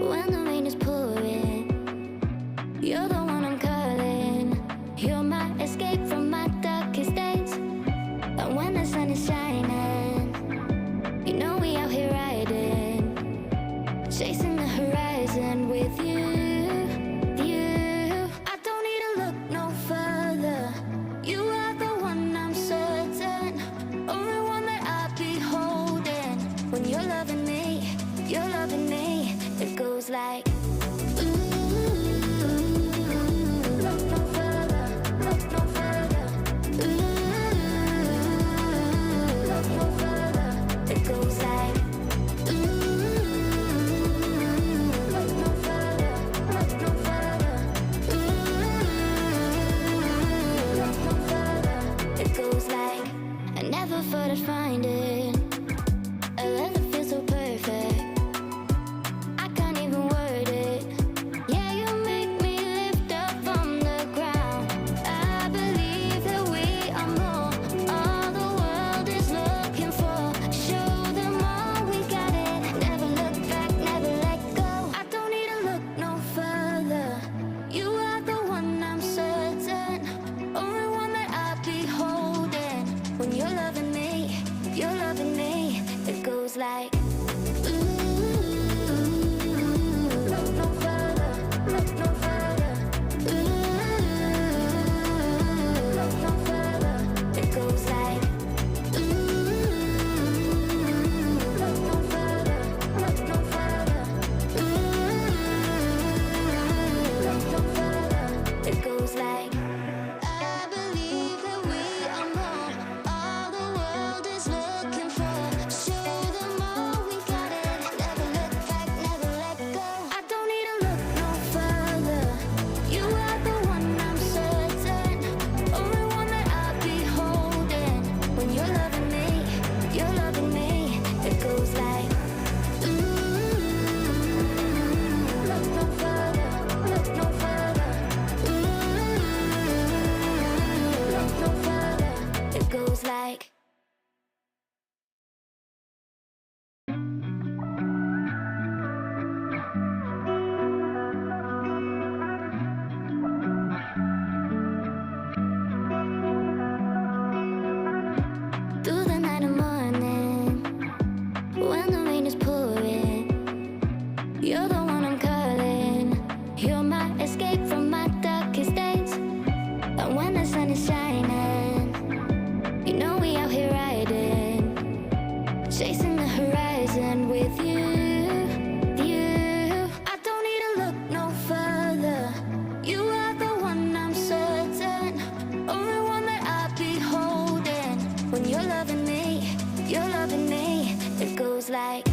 when the rain is pouring. You're the one I'm calling. You're my escape from my darkest days. And when the sun is shining, you know we out here riding, chasing the horizon with you. I don't need to look no further. You are the one I'm certain, only one that I'll be holding. When you're loving me, it goes like look no further, look no further. Look no further. It goes like look no further, look no further. Look no further. It goes like I never thought I'd find it, a love that feels so perfect. I can't even word it. Yeah, you make me lift up from the ground. I believe that we are more, all the world is looking for. Show them all we got it. Never look back, never let go. I don't need to look no further. You are the one I'm certain, only one that I'll be holding. When you're loving me, it goes like look no further, look no further. Look no further. It goes like look no further, look no further. Look no further. It goes like I believe that we are more, all the world is looking for. Show them all we got it. Never look back, never let go. I don't need to look no further. You are the one I'm certain, only one that I'll be holding. When you're loving me, it goes like look no further, look no further. Look no further. It goes like through the night and morning, when the rain is pouring. You're the one I'm calling. You're my escape from my darkest days. And when the sun is shining, you know we out here riding, chasing the horizon with you. I don't need to look no further. You are the one I'm certain, only one that I'll be holding. When you're loving me, it goes like